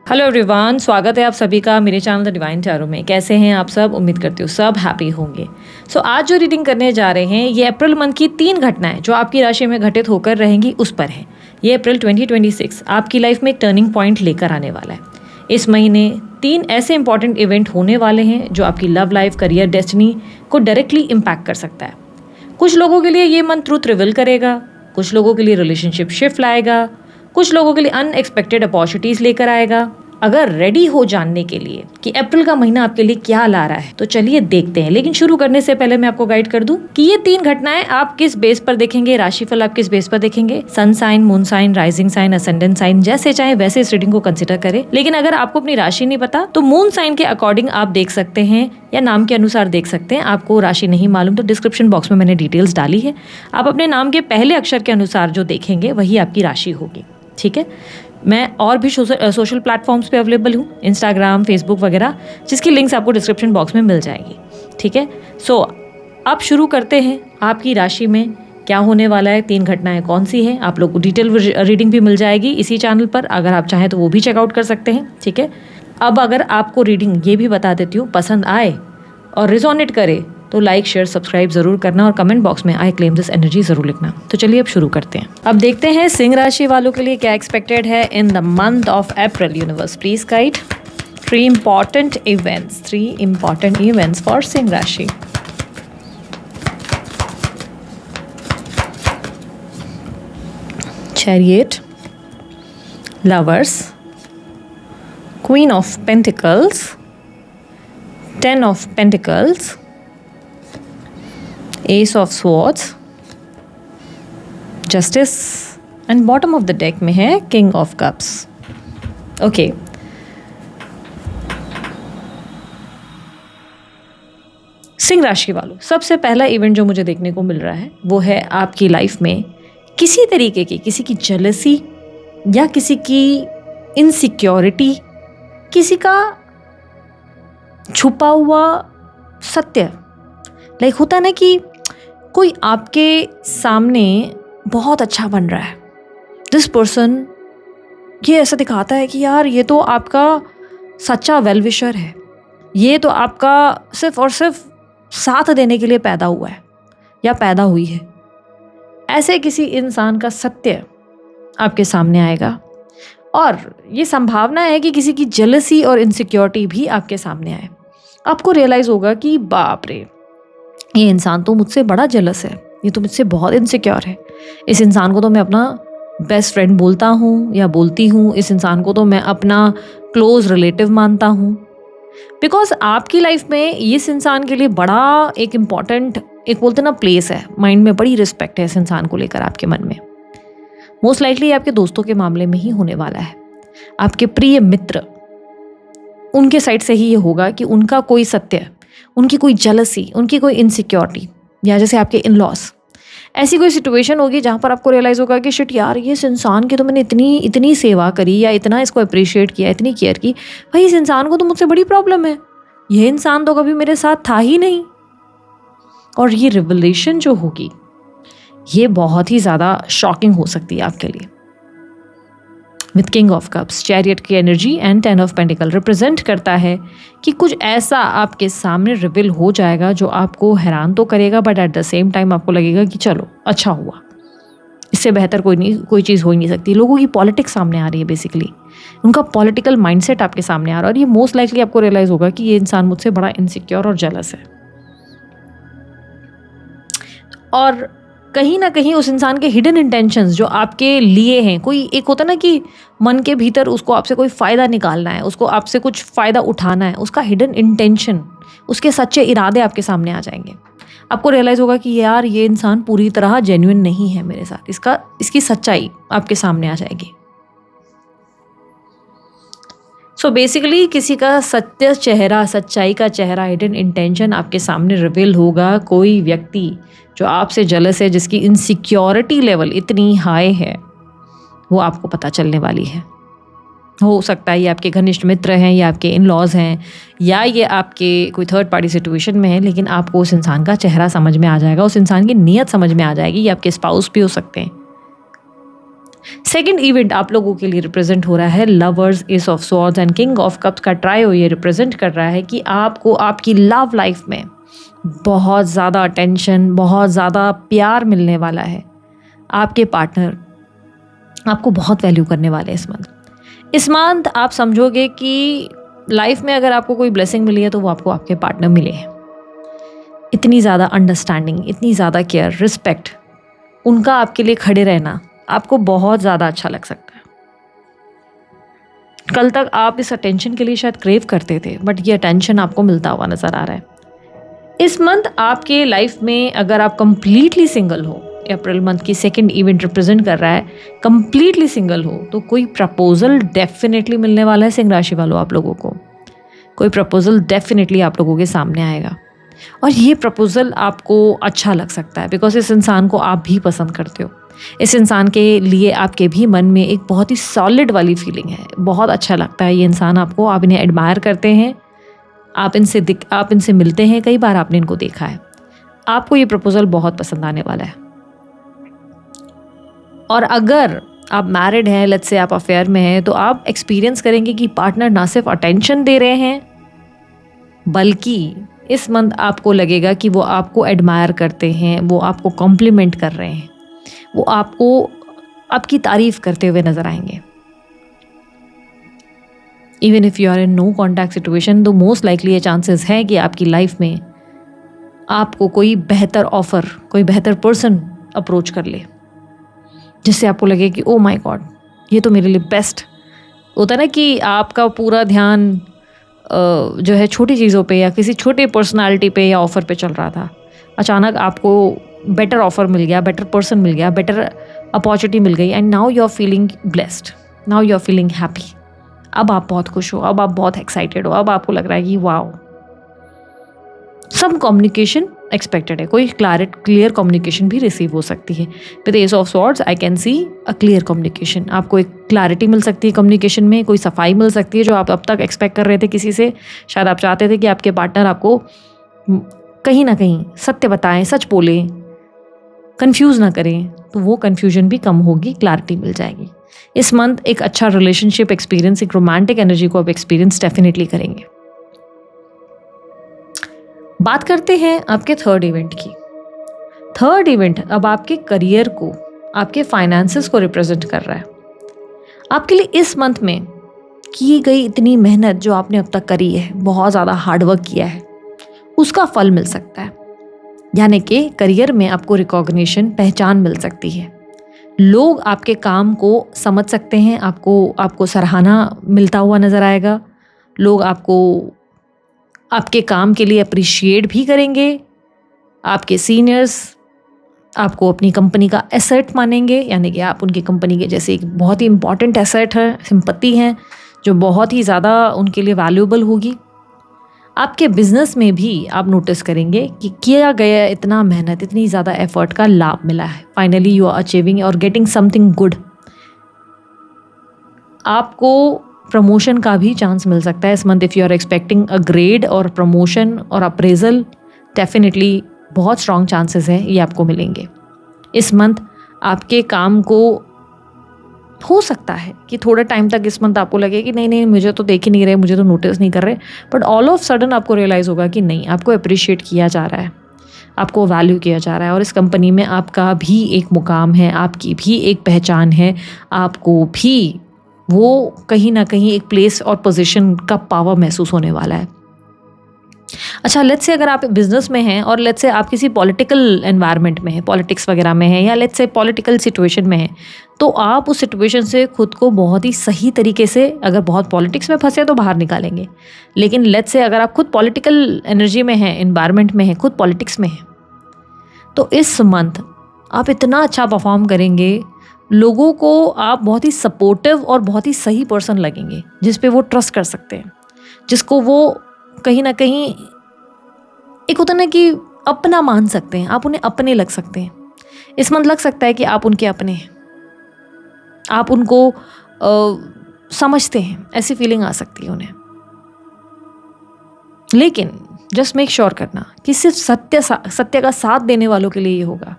Hello everyone, स्वागत है आप सभी का मेरे चैनल द डिवाइन टैरो में। कैसे हैं आप सब? उम्मीद करती हूँ सब हैप्पी होंगे। आज जो रीडिंग करने जा रहे हैं ये अप्रैल मंथ की 3 घटनाएं जो आपकी राशि में घटित होकर रहेंगी उस पर है। ये अप्रैल 2026 आपकी लाइफ में एक टर्निंग पॉइंट लेकर आने वाला है। इस महीने 3 ऐसे इंपॉर्टेंट इवेंट होने वाले हैं जो आपकी लव लाइफ, करियर, डेस्टिनी को डायरेक्टली इम्पैक्ट कर सकता है। कुछ लोगों के लिए ये मंथ ट्रूथ रिवील करेगा, कुछ लोगों के लिए रिलेशनशिप शिफ्ट लाएगा, कुछ लोगों के लिए अनएक्सपेक्टेड अपॉर्चुनिटीज लेकर आएगा। अगर रेडी हो जानने के लिए कि अप्रैल का महीना आपके लिए क्या ला रहा है तो चलिए देखते हैं। लेकिन शुरू करने से पहले मैं आपको गाइड कर दूं कि ये 3 घटनाएं आप किस बेस पर देखेंगे, राशिफल आप किस बेस पर देखेंगे। Sun sign, moon sign, rising sign, ascendant sign, जैसे चाहे वैसे इस रीडिंग को कंसिडर करें। लेकिन अगर आपको अपनी राशि नहीं पता तो मून साइन के अकॉर्डिंग आप देख सकते हैं या नाम के अनुसार देख सकते हैं। आपको राशि नहीं मालूम तो डिस्क्रिप्शन बॉक्स में मैंने डिटेल्स डाली है। आप अपने नाम के पहले अक्षर के अनुसार जो देखेंगे वही आपकी राशि होगी। ठीक है, मैं और भी सोशल प्लेटफॉर्म्स पे अवेलेबल हूँ, इंस्टाग्राम, फेसबुक वगैरह, जिसकी लिंक्स आपको डिस्क्रिप्शन बॉक्स में मिल जाएगी। ठीक है, अब शुरू करते हैं। आपकी राशि में क्या होने वाला है, 3 घटनाएं कौन सी हैं, आप लोग को डिटेल रीडिंग भी मिल जाएगी इसी चैनल पर। अगर आप चाहें तो वो भी चेकआउट कर सकते हैं। ठीक है, अब अगर आपको रीडिंग ये भी बता देती हूँ पसंद आए और रिजोनेट करे तो लाइक, शेयर, सब्सक्राइब जरूर करना और कमेंट बॉक्स में आई क्लेम दिस एनर्जी जरूर लिखना। तो चलिए अब शुरू करते हैं। अब देखते हैं सिंह राशि वालों के लिए क्या एक्सपेक्टेड है in the month of April. Universe please guide 3 important events for सिंह राशि। Chariot, lovers, queen of pentacles, 10 of pentacles, ace of swords, justice and bottom of the deck में है किंग ऑफ कप्स। ओके, सिंह राशि वालों, सबसे पहला event जो मुझे देखने को मिल रहा है वो है आपकी लाइफ में किसी तरीके की, किसी की जेलसी या किसी की इनसिक्योरिटी, किसी का छुपा हुआ सत्य। लाइक होता है ना कि कोई आपके सामने बहुत अच्छा बन रहा है, दिस पर्सन ये ऐसा दिखाता है कि यार ये तो आपका सच्चा वेल विशर है, ये तो आपका सिर्फ और सिर्फ साथ देने के लिए पैदा हुआ है या पैदा हुई है। ऐसे किसी इंसान का सत्य आपके सामने आएगा और ये संभावना है कि किसी की जेलसी और इनसिक्योरिटी भी आपके सामने आए। आपको रियलाइज़ होगा कि बाप रे, ये इंसान तो मुझसे बड़ा जेलस है, ये तो मुझसे बहुत इनसिक्योर है। इस इंसान को तो मैं अपना बेस्ट फ्रेंड बोलता हूँ या बोलती हूँ, इस इंसान को तो मैं अपना क्लोज रिलेटिव मानता हूँ। बिकॉज आपकी लाइफ में इस इंसान के लिए बड़ा एक इम्पॉर्टेंट, एक बोलते ना प्लेस है, माइंड में बड़ी रिस्पेक्ट है इस इंसान को लेकर आपके मन में। मोस्ट लाइकली आपके दोस्तों के मामले में ही होने वाला है। आपके प्रिय मित्र, उनके साइड से ही ये होगा कि उनका कोई सत्य, उनकी कोई जेलसी, उनकी कोई इनसिक्योरिटी, या जैसे आपके इन लॉस, ऐसी कोई सिचुएशन होगी जहाँ पर आपको रियलाइज़ होगा कि शिट यार, ये इस इंसान की तो मैंने इतनी सेवा करी या इतना इसको अप्रिशिएट किया, इतनी केयर की, भाई इस इंसान को तो मुझसे बड़ी प्रॉब्लम है, ये इंसान तो कभी मेरे साथ था ही नहीं। और ये रिवलेशन जो होगी ये बहुत ही ज़्यादा शॉकिंग हो सकती है आपके लिए। With king of cups, chariot की energy and 10 of pentacle represent करता है कि कुछ ऐसा आपके सामने रिवील हो जाएगा जो आपको हैरान तो करेगा, but at the same time आपको लगेगा कि चलो अच्छा हुआ, इससे बेहतर कोई चीज़ हो ही नहीं सकती। लोगों की पॉलिटिक्स सामने आ रही है, बेसिकली उनका पॉलिटिकल माइंडसेट आपके सामने आ रहा है और ये मोस्ट लाइकली आपको रियलाइज़ होगा कि ये इंसान मुझसे बड़ा इनसिक्योर और जेलस है। और कहीं ना कहीं उस इंसान के हिडन इंटेंशंस जो आपके लिए हैं, कोई एक होता ना कि मन के भीतर उसको आपसे कोई फ़ायदा निकालना है, उसको आपसे कुछ फ़ायदा उठाना है, उसका हिडन इंटेंशन, उसके सच्चे इरादे आपके सामने आ जाएंगे। आपको रियलाइज़ होगा कि यार ये इंसान पूरी तरह जेन्युइन नहीं है मेरे साथ, इसकी सच्चाई आपके सामने आ जाएगी। सो बेसिकली किसी का सत्य चेहरा, सच्चाई का चेहरा, हिडन इंटेंशन आपके सामने रिवील होगा। कोई व्यक्ति जो आपसे जेलस है, जिसकी इनसिक्योरिटी लेवल इतनी हाई है, वो आपको पता चलने वाली है। हो सकता है ये आपके घनिष्ठ मित्र हैं या आपके इन लॉज हैं या ये आपके कोई थर्ड पार्टी सिचुएशन में है, लेकिन आपको उस इंसान का चेहरा समझ में आ जाएगा, उस इंसान की नीयत समझ में आ जाएगी। ये आपके स्पाउस भी हो सकते हैं। सेकंड इवेंट आप लोगों के लिए रिप्रेजेंट हो रहा है lovers, S of swords and king of cups का ट्रायो। ये रिप्रेजेंट कर रहा है कि आपको आपकी लव लाइफ में बहुत ज़्यादा अटेंशन, बहुत ज़्यादा प्यार मिलने वाला है। आपके पार्टनर आपको बहुत वैल्यू करने वाले हैं इस मंथ आप समझोगे कि लाइफ में अगर आपको कोई ब्लेसिंग मिली है तो वो आपको आपके पार्टनर मिले हैं। इतनी ज़्यादा अंडरस्टैंडिंग, इतनी ज़्यादा केयर, रिस्पेक्ट, उनका आपके लिए खड़े रहना आपको बहुत ज़्यादा अच्छा लग सकता है। कल तक आप इस अटेंशन के लिए शायद क्रेव करते थे, बट ये अटेंशन आपको मिलता हुआ नज़र आ रहा है। इस मंथ आपके लाइफ में अगर आप कंप्लीटली सिंगल हो, अप्रैल मंथ की सेकंड इवेंट रिप्रेजेंट कर रहा है कंप्लीटली सिंगल हो, तो कोई प्रपोजल डेफिनेटली मिलने वाला है। सिंह राशि वालों, आप लोगों को कोई प्रपोजल डेफिनेटली आप लोगों के सामने आएगा और ये प्रपोजल आपको अच्छा लग सकता है बिकॉज इस इंसान को आप भी पसंद करते हो। इस इंसान के लिए आपके भी मन में एक बहुत ही सॉलिड वाली फीलिंग है, बहुत अच्छा लगता है ये इंसान आपको, आप इन्हें एडमायर करते हैं, आप इनसे मिलते हैं, कई बार आपने इनको देखा है। आपको ये प्रपोजल बहुत पसंद आने वाला है। और अगर आप मैरिड हैं, लेट्स से आप अफेयर में हैं, तो आप एक्सपीरियंस करेंगे कि पार्टनर ना सिर्फ अटेंशन दे रहे हैं बल्कि इस मंथ आपको लगेगा कि वो आपको एडमायर करते हैं, वो आपको कॉम्प्लीमेंट कर रहे हैं, वो आपको आपकी तारीफ करते हुए नजर आएंगे। Even if you are in no contact situation, तो मोस्ट लाइकली ये चांसेस है कि आपकी लाइफ में आपको कोई बेहतर ऑफर, कोई बेहतर पर्सन अप्रोच कर ले जिससे आपको लगे कि ओ माय गॉड, ये तो मेरे लिए बेस्ट होता है ना, कि आपका पूरा ध्यान जो है छोटी चीज़ों पे या किसी छोटे पर्सनालिटी पे या ऑफ़र पे चल रहा था, अचानक आपको बेटर ऑफ़र मिल गया, बेटर पर्सन मिल गया, बेटर अपॉर्चुनिटी मिल गई and now you are feeling blessed, now you are feeling happy. अब आप बहुत खुश हो, अब आप बहुत एक्साइटेड हो, अब आपको लग रहा है कि वाओ, सम कम्युनिकेशन एक्सपेक्टेड है, कोई क्लियर कम्युनिकेशन भी रिसीव हो सकती है। With S of swords I can see a clear communication, आपको एक क्लैरिटी मिल सकती है कम्युनिकेशन में, कोई सफाई मिल सकती है जो आप अब तक एक्सपेक्ट कर रहे थे किसी से। शायद आप चाहते थे कि आपके पार्टनर आपको कहीं ना कहीं सत्य बताएं, सच बोलें, कंफ्यूज ना करें, तो वो कंफ्यूजन भी कम होगी, क्लैरिटी मिल जाएगी। इस मंथ एक अच्छा रिलेशनशिप एक्सपीरियंस, एक रोमांटिक एनर्जी को आप एक्सपीरियंस डेफिनेटली करेंगे। बात करते हैं आपके थर्ड इवेंट की। थर्ड इवेंट अब आपके करियर को, आपके फाइनेंसेस को रिप्रेजेंट कर रहा है। आपके लिए इस मंथ में की गई इतनी मेहनत जो आपने अब तक करी है, बहुत ज़्यादा हार्डवर्क किया है, उसका फल मिल सकता है। यानी कि करियर में आपको रिकॉग्निशन, पहचान मिल सकती है। लोग आपके काम को समझ सकते हैं, आपको सराहना मिलता हुआ नज़र आएगा। लोग आपके काम के लिए अप्रिशिएट भी करेंगे। आपके सीनियर्स आपको अपनी कंपनी का एसेट मानेंगे, यानी कि आप उनकी कंपनी के जैसे एक बहुत ही इंपॉर्टेंट एसेट है, संपत्ति है जो बहुत ही ज़्यादा उनके लिए वैल्यूएबल होगी। आपके बिजनेस में भी आप नोटिस करेंगे कि किया गया इतना मेहनत, इतनी ज़्यादा एफर्ट का लाभ मिला है। फाइनली यू आर अचीविंग और गेटिंग समथिंग गुड। आपको प्रमोशन का भी चांस मिल सकता है इस month. If you are expecting a grade और प्रमोशन और अप्रेजल, डेफिनेटली बहुत स्ट्रॉन्ग चांसेस हैं ये आपको मिलेंगे। इस मंथ आपके काम को हो सकता है कि थोड़े टाइम तक इस मंथ आपको लगे कि नहीं मुझे तो देख ही नहीं रहे, मुझे तो नोटिस नहीं कर रहे, बट ऑल ऑफ सडन आपको रियलाइज़ होगा कि नहीं, आपको अप्रिशिएट किया जा रहा है, आपको वैल्यू किया जा रहा है और इस कंपनी में आपका भी एक मुकाम है, आपकी भी एक पहचान है, आपको भी वो कहीं ना कहीं एक प्लेस और पोजीशन का पावर महसूस होने वाला है। अच्छा, लेट्स से अगर आप बिजनेस में हैं और लेट्स से आप किसी पॉलिटिकल एनवायरनमेंट में हैं, पॉलिटिक्स वगैरह में हैं, या लेट्स से पॉलिटिकल सिचुएशन में हैं, तो आप उस सिचुएशन से खुद को बहुत ही सही तरीके से, अगर बहुत पॉलिटिक्स में फंसे तो बाहर निकालेंगे, लेकिन लेट्स से अगर आप खुद पॉलिटिकल एनर्जी में हैं, एनवायरनमेंट में हैं, खुद पॉलिटिक्स में हैं, तो इस मंथ आप इतना अच्छा परफॉर्म करेंगे, लोगों को आप बहुत ही सपोर्टिव और बहुत ही सही पर्सन लगेंगे जिस पे वो ट्रस्ट कर सकते हैं, जिसको वो कहीं ना कहीं एक होता ना कि अपना मान सकते हैं, आप उन्हें अपने लग सकते हैं। इस मंथ लग सकता है कि आप उनके अपने हैं, आप उनको समझते हैं, ऐसी फीलिंग आ सकती है उन्हें। लेकिन जस्ट मेक श्योर करना कि सिर्फ सत्य का साथ देने वालों के लिए ये होगा।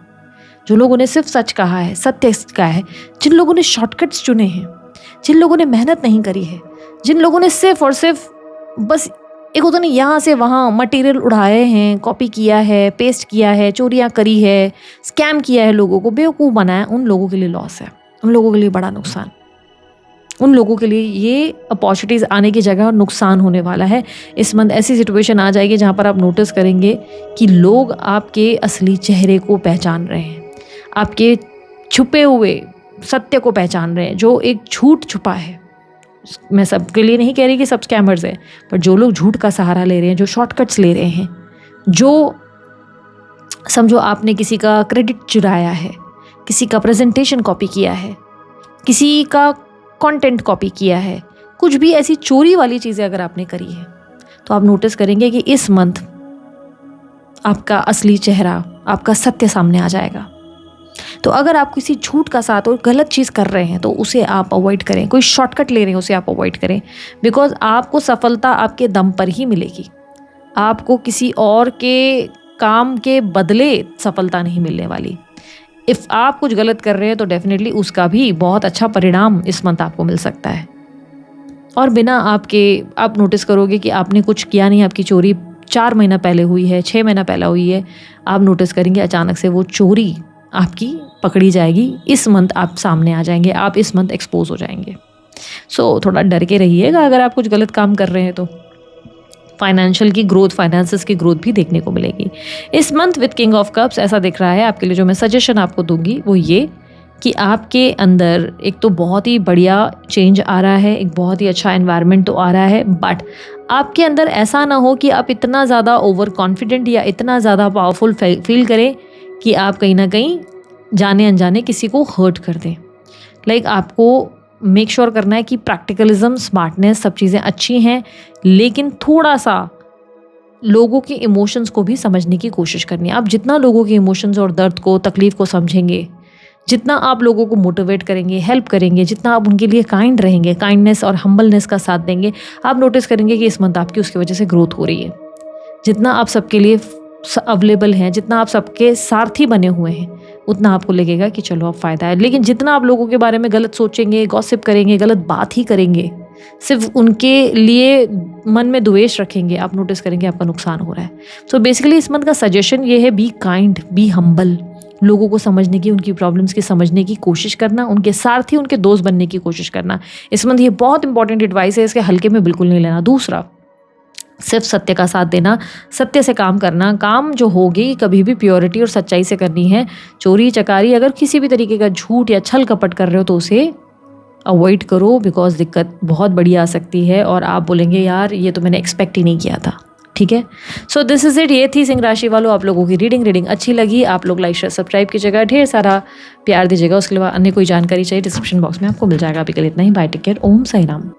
जो लोगों ने सिर्फ सच कहा है, सत्य कहा है, जिन लोगों ने शॉर्टकट्स चुने हैं, जिन लोगों ने मेहनत नहीं करी है, जिन लोगों ने सिर्फ और सिर्फ बस एक होता नहीं यहाँ से वहाँ मटेरियल उड़ाए हैं, कॉपी किया है, पेस्ट किया है, चोरियाँ करी है, स्कैम किया है, लोगों को बेवकूफ़ बनाया, उन लोगों के लिए लॉस है, उन लोगों के लिए बड़ा नुकसान, उन लोगों के लिए ये अपॉर्चुनिटीज़ आने की जगह नुकसान होने वाला है। इस मंथ ऐसी सिचुएशन आ जाएगी जहाँ पर आप नोटिस करेंगे कि लोग आपके असली चेहरे को पहचान रहे हैं, आपके छुपे हुए सत्य को पहचान रहे हैं। जो एक झूठ छुपा है, मैं सबके लिए नहीं कह रही कि सब स्कैमर्स हैं, पर जो लोग झूठ का सहारा ले रहे हैं, जो शॉर्टकट्स ले रहे हैं, जो समझो आपने किसी का क्रेडिट चुराया है, किसी का प्रेजेंटेशन कॉपी किया है, किसी का कंटेंट कॉपी किया है, कुछ भी ऐसी चोरी वाली चीज़ें अगर आपने करी है, तो आप नोटिस करेंगे कि इस मंथ आपका असली चेहरा, आपका सत्य सामने आ जाएगा। तो अगर आप किसी झूठ का साथ और गलत चीज़ कर रहे हैं तो उसे आप अवॉइड करें, कोई शॉर्टकट ले रहे हैं उसे आप अवॉइड करें, बिकॉज आपको सफलता आपके दम पर ही मिलेगी। आपको किसी और के काम के बदले सफलता नहीं मिलने वाली। इफ़ आप कुछ गलत कर रहे हैं तो डेफिनेटली उसका भी बहुत अच्छा परिणाम इस मंथ आपको मिल सकता है। और बिना आप नोटिस करोगे कि आपने कुछ किया नहीं, आपकी चोरी 4 महीना पहले हुई है, 6 महीना पहले हुई है, आप नोटिस करेंगे अचानक से वो चोरी आपकी पकड़ी जाएगी। इस मंथ आप सामने आ जाएंगे, आप इस मंथ एक्सपोज हो जाएंगे। सो थोड़ा डर के रहिएगा अगर आप कुछ गलत काम कर रहे हैं तो। फाइनेंशियल की ग्रोथ, फाइनेंसेस की ग्रोथ भी देखने को मिलेगी इस month with king of cups. ऐसा दिख रहा है आपके लिए। जो मैं सजेशन आपको दूंगी वो ये कि आपके अंदर एक तो बहुत ही बढ़िया चेंज आ रहा है, एक बहुत ही अच्छा एनवायरनमेंट तो आ रहा है, बट आपके अंदर ऐसा ना हो कि आप इतना ज़्यादा ओवर कॉन्फिडेंट या इतना ज़्यादा पावरफुल फील करें कि आप कहीं ना कहीं जाने अनजाने किसी को हर्ट कर दें। लाइक आपको मेक श्योर करना है कि प्रैक्टिकलिज्म, स्मार्टनेस, सब चीज़ें अच्छी हैं, लेकिन थोड़ा सा लोगों के इमोशंस को भी समझने की कोशिश करनी है। आप जितना लोगों के इमोशंस और दर्द को, तकलीफ़ को समझेंगे, जितना आप लोगों को मोटिवेट करेंगे, हेल्प करेंगे, जितना आप उनके लिए काइंड रहेंगे, काइंडनेस और हम्बलनेस का साथ देंगे, आप नोटिस करेंगे कि इस मंथ आपकी उसकी वजह से ग्रोथ हो रही है। जितना आप सबके लिए अवेलेबल हैं, जितना आप सबके सारथी बने हुए हैं, उतना आपको लगेगा कि चलो अब फ़ायदा है। लेकिन जितना आप लोगों के बारे में गलत सोचेंगे, गॉसिप करेंगे, गलत बात ही करेंगे, सिर्फ उनके लिए मन में द्वेष रखेंगे, आप नोटिस करेंगे आपका नुकसान हो रहा है। सो बेसिकली इस मंथ का सजेशन ये है, बी काइंड, बी हम्बल। लोगों को समझने की, उनकी प्रॉब्लम्स की समझने की कोशिश करना, उनके सारथी, उनके दोस्त बनने की कोशिश करना। इस मंथ ये बहुत इंपॉर्टेंट एडवाइस है, इसके हल्के में बिल्कुल नहीं लेना। दूसरा, सिर्फ सत्य का साथ देना, सत्य से काम करना। काम जो होगी कभी भी प्योरिटी और सच्चाई से करनी है। चोरी चकारी, अगर किसी भी तरीके का झूठ या छल कपट कर रहे हो तो उसे अवॉइड करो, बिकॉज दिक्कत बहुत बड़ी आ सकती है और आप बोलेंगे यार ये तो मैंने एक्सपेक्ट ही नहीं किया था। ठीक है, सो दिस इज इट। ये थी सिंह राशि वालों आप लोगों की रीडिंग अच्छी लगी, आप लोग लाइक शेयर सब्सक्राइब कीजिएगा, ढेर सारा प्यार दीजिएगा। उसके अलावा अन्य कोई जानकारी चाहिए डिस्क्रिप्शन बॉक्स में आपको मिल जाएगा। अभी के लिए इतना ही। बाय, टेक केयर, ओम साई राम।